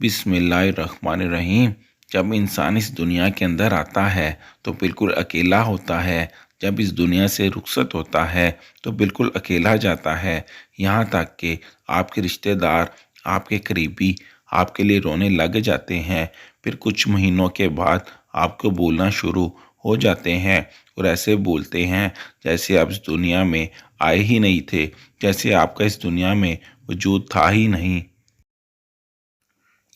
بسم اللہ الرحمن الرحیم۔ جب انسان اس دنیا کے اندر آتا ہے تو بالکل اکیلا ہوتا ہے۔ جب اس دنیا سے رخصت ہوتا ہے تو بالکل اکیلا جاتا ہے، یہاں تک کہ آپ کے رشتہ دار، آپ کے قریبی آپ کے لیے رونے لگ جاتے ہیں۔ پھر کچھ مہینوں کے بعد آپ کو بولنا شروع ہو جاتے ہیں، اور ایسے بولتے ہیں جیسے آپ اس دنیا میں آئے ہی نہیں تھے، جیسے آپ کا اس دنیا میں وجود تھا ہی نہیں۔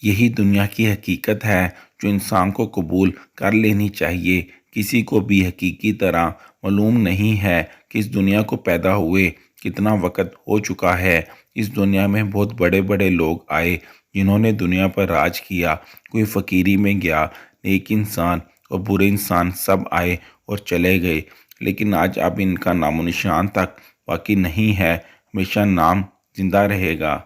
یہی دنیا کی حقیقت ہے جو انسان کو قبول کر لینی چاہیے۔ کسی کو بھی حقیقی طرح معلوم نہیں ہے کہ اس دنیا کو پیدا ہوئے کتنا وقت ہو چکا ہے۔ اس دنیا میں بہت بڑے بڑے لوگ آئے جنہوں نے دنیا پر راج کیا۔ کوئی فقیری میں گیا، نیک انسان اور برے انسان سب آئے اور چلے گئے، لیکن آج اب ان کا نام و نشان تک باقی نہیں ہے۔ ہمیشہ نام زندہ رہے گا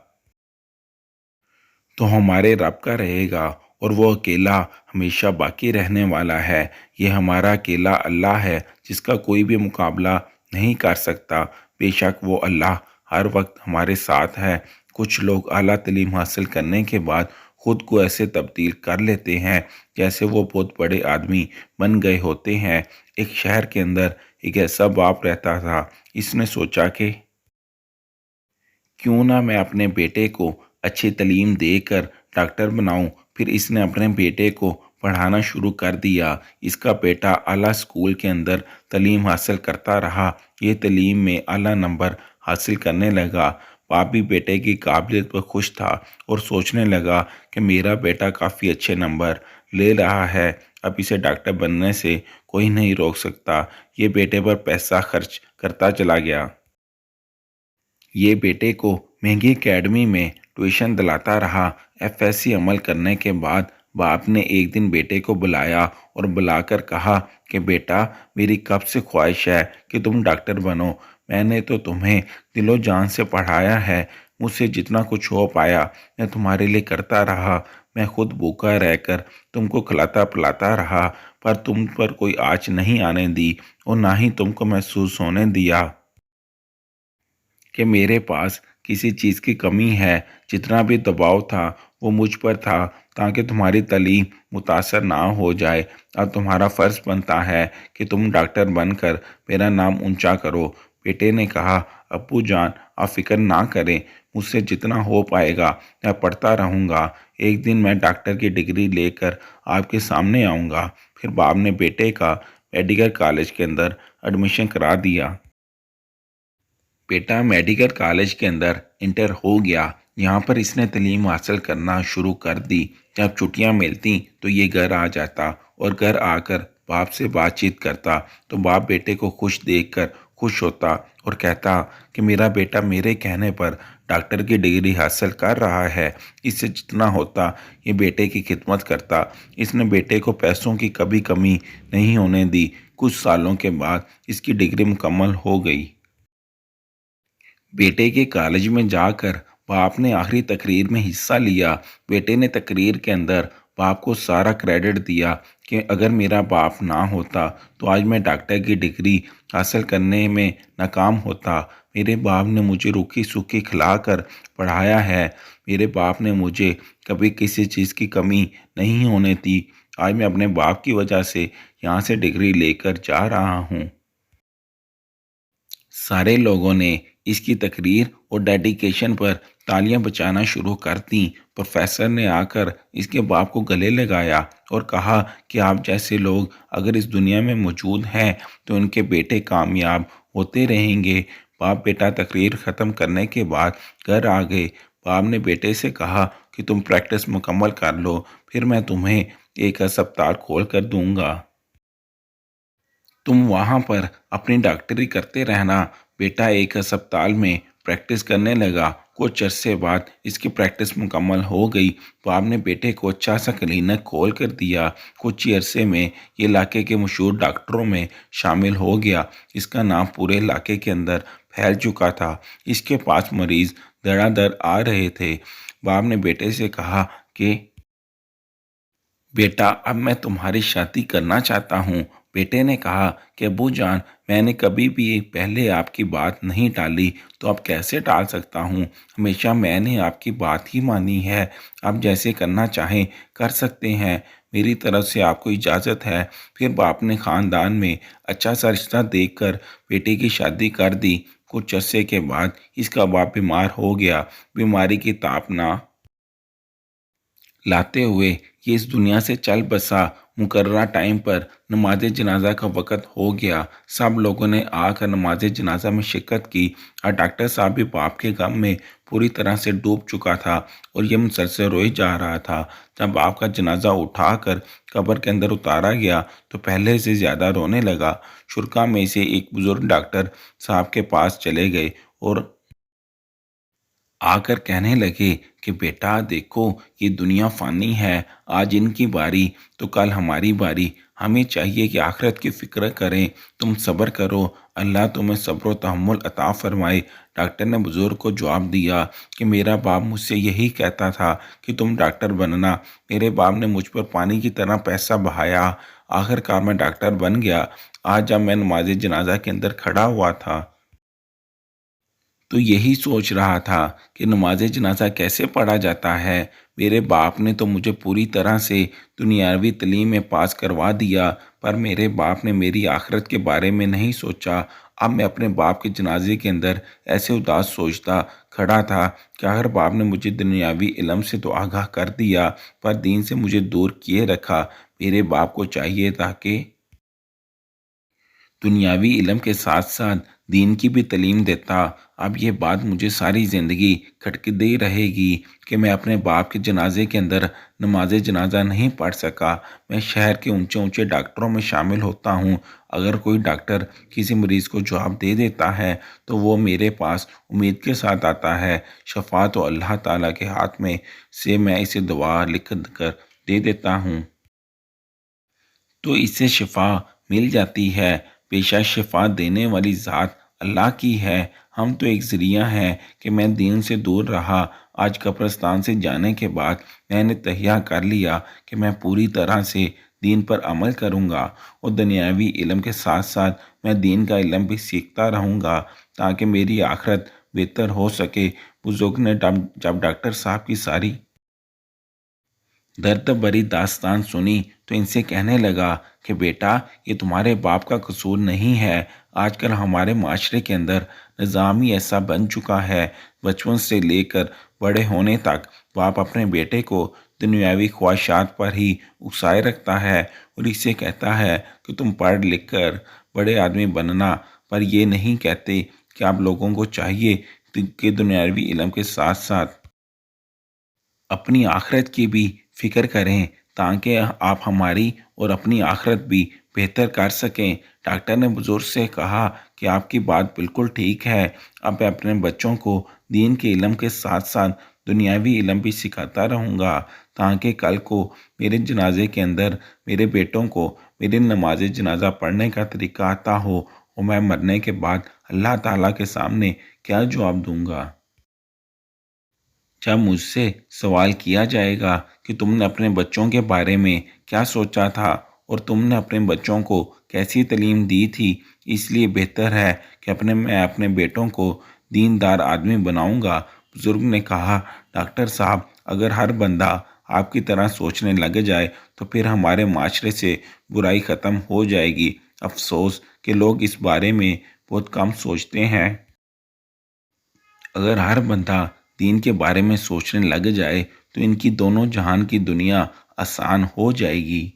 تو ہمارے رب کا رہے گا، اور وہ اکیلا ہمیشہ باقی رہنے والا ہے۔ یہ ہمارا اکیلا اللہ ہے جس کا کوئی بھی مقابلہ نہیں کر سکتا۔ بے شک وہ اللہ ہر وقت ہمارے ساتھ ہے۔ کچھ لوگ اعلیٰ تعلیم حاصل کرنے کے بعد خود کو ایسے تبدیل کر لیتے ہیں جیسے وہ بہت بڑے آدمی بن گئے ہوتے ہیں۔ ایک شہر کے اندر ایک ایسا باپ رہتا تھا، اس نے سوچا کہ کیوں نہ میں اپنے بیٹے کو اچھی تعلیم دے کر ڈاکٹر بناؤں۔ پھر اس نے اپنے بیٹے کو پڑھانا شروع کر دیا۔ اس کا بیٹا اعلیٰ اسکول کے اندر تعلیم حاصل کرتا رہا۔ یہ تعلیم میں اعلیٰ نمبر حاصل کرنے لگا۔ باپ بھی بیٹے کی قابلیت پر خوش تھا اور سوچنے لگا کہ میرا بیٹا کافی اچھے نمبر لے رہا ہے، اب اسے ڈاکٹر بننے سے کوئی نہیں روک سکتا۔ یہ بیٹے پر پیسہ خرچ کرتا چلا گیا۔ یہ بیٹے کو مہنگی اکیڈمی میں ٹیوشن دلاتا رہا۔ ایف ایس سی عمل کرنے کے بعد باپ نے ایک دن بیٹے کو بلایا اور بلا کر کہا کہ بیٹا، میری کب سے خواہش ہے کہ تم ڈاکٹر بنو۔ میں نے تو تمہیں دل و جان سے پڑھایا ہے، مجھ سے جتنا کچھ ہو پایا میں تمہارے لیے کرتا رہا۔ میں خود بھوکا رہ کر تم کو کھلاتا پلاتا رہا، پر تم پر کوئی آنچ نہیں آنے دی، اور نہ ہی تم کو محسوس ہونے دیا کہ میرے پاس کسی چیز کی کمی ہے۔ جتنا بھی دباؤ تھا وہ مجھ پر تھا تاکہ تمہاری تعلیم متاثر نہ ہو جائے۔ اب تمہارا فرض بنتا ہے کہ تم ڈاکٹر بن کر میرا نام اونچا کرو۔ بیٹے نے کہا، ابو جان آپ فکر نہ کریں، مجھ سے جتنا ہو پائے گا میں پڑھتا رہوں گا۔ ایک دن میں ڈاکٹر کی ڈگری لے کر آپ کے سامنے آؤں گا۔ پھر باپ نے بیٹے کا میڈیکل کالج کے اندر ایڈمیشن کرا دیا۔ بیٹا میڈیکل کالج کے اندر انٹر ہو گیا۔ یہاں پر اس نے تعلیم حاصل کرنا شروع کر دی۔ جب چھٹیاں ملتی تو یہ گھر آ جاتا، اور گھر آ کر باپ سے بات چیت کرتا تو باپ بیٹے کو خوش دیکھ کر خوش ہوتا اور کہتا کہ میرا بیٹا میرے کہنے پر ڈاکٹر کی ڈگری حاصل کر رہا ہے، اس سے جتنا ہوتا یہ بیٹے کی خدمت کرتا۔ اس نے بیٹے کو پیسوں کی کبھی کمی نہیں ہونے دی۔ کچھ سالوں کے بعد اس کی ڈگری مکمل ہو گئی۔ بیٹے کے کالج میں جا کر باپ نے آخری تقریر میں حصہ لیا۔ بیٹے نے تقریر کے اندر باپ کو سارا کریڈٹ دیا کہ اگر میرا باپ نہ ہوتا تو آج میں ڈاکٹر کی ڈگری حاصل کرنے میں ناکام ہوتا۔ میرے باپ نے مجھے روکھی سوکھی کھلا کر پڑھایا ہے۔ میرے باپ نے مجھے کبھی کسی چیز کی کمی نہیں ہونے دی۔ آج میں اپنے باپ کی وجہ سے یہاں سے ڈگری لے کر جا رہا ہوں۔ سارے لوگوں نے اس کی تقریر اور ڈیڈیکیشن پر تالیاں بجانا شروع کر دیں۔ پروفیسر نے آ کر اس کے باپ کو گلے لگایا اور کہا کہ آپ جیسے لوگ اگر اس دنیا میں موجود ہیں تو ان کے بیٹے کامیاب ہوتے رہیں گے۔ باپ بیٹا تقریر ختم کرنے کے بعد گھر آ گئے۔ باپ نے بیٹے سے کہا کہ تم پریکٹس مکمل کر لو، پھر میں تمہیں ایک ہسپتال کھول کر دوں گا، تم وہاں پر اپنی ڈاکٹری کرتے رہنا۔ بیٹا ایک ہسپتال میں پریکٹس کرنے لگا۔ کچھ عرصے بعد اس کی پریکٹس مکمل ہو گئی۔ باپ نے بیٹے کو اچھا سا کلینک کھول کر دیا۔ کچھ ہی عرصے میں یہ علاقے کے مشہور ڈاکٹروں میں شامل ہو گیا۔ اس کا نام پورے علاقے کے اندر پھیل چکا تھا۔ اس کے پاس مریض دھڑا دھڑ آ رہے تھے۔ باپ نے بیٹے سے کہا کہ بیٹا اب میں تمہاری شادی کرنا چاہتا ہوں۔ بیٹے نے کہا کہ ابو جان، میں نے کبھی بھی پہلے آپ کی بات نہیں ٹالی، تو اب کیسے ٹال سکتا ہوں؟ ہمیشہ میں نے آپ کی بات ہی مانی ہے۔ آپ جیسے کرنا چاہیں کر سکتے ہیں، میری طرف سے آپ کو اجازت ہے۔ پھر باپ نے خاندان میں اچھا سا رشتہ دیکھ کر بیٹے کی شادی کر دی۔ کچھ عرصے کے بعد اس کا باپ بیمار ہو گیا۔ بیماری کی تاب نہ لاتے ہوئے یہ اس دنیا سے چل بسا۔ مقررہ ٹائم پر نماز جنازہ کا وقت ہو گیا۔ سب لوگوں نے آ کر نماز جنازہ میں شرکت کی، اور ڈاکٹر صاحب بھی باپ کے غم میں پوری طرح سے ڈوب چکا تھا اور یہ مسلسل روئے جا رہا تھا۔ جب باپ کا جنازہ اٹھا کر قبر کے اندر اتارا گیا تو پہلے سے زیادہ رونے لگا۔ شرکا میں سے ایک بزرگ ڈاکٹر صاحب کے پاس چلے گئے اور آ کر کہنے لگے کہ بیٹا دیکھو، یہ دنیا فانی ہے، آج ان کی باری تو کل ہماری باری۔ ہمیں چاہیے کہ آخرت کی فکر کریں۔ تم صبر کرو، اللہ تمہیں صبر و تحمل عطا فرمائے۔ ڈاکٹر نے بزرگ کو جواب دیا کہ میرا باپ مجھ سے یہی کہتا تھا کہ تم ڈاکٹر بننا۔ میرے باپ نے مجھ پر پانی کی طرح پیسہ بہایا، آخر کار میں ڈاکٹر بن گیا۔ آج جب میں نماز جنازہ کے اندر کھڑا ہوا تھا تو یہی سوچ رہا تھا کہ نماز جنازہ کیسے پڑھا جاتا ہے۔ میرے باپ نے تو مجھے پوری طرح سے دنیاوی تعلیم میں پاس کروا دیا، پر میرے باپ نے میری آخرت کے بارے میں نہیں سوچا۔ اب میں اپنے باپ کے جنازے کے اندر ایسے اداس سوچتا کھڑا تھا کہ اگر باپ نے مجھے دنیاوی علم سے تو آگاہ کر دیا، پر دین سے مجھے دور کیے رکھا۔ میرے باپ کو چاہیے تھا کہ دنیاوی علم کے ساتھ ساتھ دین کی بھی تعلیم دیتا۔ اب یہ بات مجھے ساری زندگی کھٹکتی رہے گی کہ میں اپنے باپ کے جنازے کے اندر نماز جنازہ نہیں پڑھ سکا۔ میں شہر کے اونچے اونچے ڈاکٹروں میں شامل ہوتا ہوں۔ اگر کوئی ڈاکٹر کسی مریض کو جواب دے دیتا ہے تو وہ میرے پاس امید کے ساتھ آتا ہے۔ شفا تو اللہ تعالیٰ کے ہاتھ میں سے میں اسے دعا لکھ کر دے دیتا ہوں تو اس سے شفا مل جاتی ہے۔ بے شک شفا دینے والی ذات اللہ کی ہے، ہم تو ایک ذریعہ ہیں کہ میں دین سے دور رہا۔ آج قبرستان سے جانے کے بعد میں نے تہیہ کر لیا کہ میں پوری طرح سے دین پر عمل کروں گا، اور دنیاوی علم کے ساتھ ساتھ میں دین کا علم بھی سیکھتا رہوں گا تاکہ میری آخرت بہتر ہو سکے۔ بزرگ نے جب ڈاکٹر صاحب کی ساری درد بھری داستان سنی تو ان سے کہنے لگا کہ بیٹا، یہ تمہارے باپ کا قصور نہیں ہے۔ آج کل ہمارے معاشرے کے اندر نظام ہی ایسا بن چکا ہے، بچپن سے لے کر بڑے ہونے تک باپ اپنے بیٹے کو دنیاوی خواہشات پر ہی اکسائے رکھتا ہے، اور اس سے کہتا ہے کہ تم پڑھ لکھ کر بڑے آدمی بننا، پر یہ نہیں کہتے کہ آپ لوگوں کو چاہیے کہ دنیاوی علم کے ساتھ ساتھ اپنی آخرت کی بھی فکر کریں تاکہ آپ ہماری اور اپنی آخرت بھی بہتر کر سکیں۔ ڈاکٹر نے بزرگ سے کہا کہ آپ کی بات بالکل ٹھیک ہے، اب میں اپنے بچوں کو دین کے علم کے ساتھ ساتھ دنیاوی علم بھی سکھاتا رہوں گا تاکہ کل کو میرے جنازے کے اندر میرے بیٹوں کو میری نماز جنازہ پڑھنے کا طریقہ آتا ہو، اور میں مرنے کے بعد اللہ تعالیٰ کے سامنے کیا جواب دوں گا جب مجھ سے سوال کیا جائے گا کہ تم نے اپنے بچوں کے بارے میں کیا سوچا تھا اور تم نے اپنے بچوں کو کیسی تعلیم دی تھی۔ اس لیے بہتر ہے کہ میں اپنے بیٹوں کو دیندار آدمی بناؤں گا۔ بزرگ نے کہا ڈاکٹر صاحب، اگر ہر بندہ آپ کی طرح سوچنے لگ جائے تو پھر ہمارے معاشرے سے برائی ختم ہو جائے گی۔ افسوس کہ لوگ اس بارے میں بہت کم سوچتے ہیں۔ اگر ہر بندہ دین کے بارے میں سوچنے لگ جائے تو ان کی دونوں جہان کی دنیا آسان ہو جائے گی۔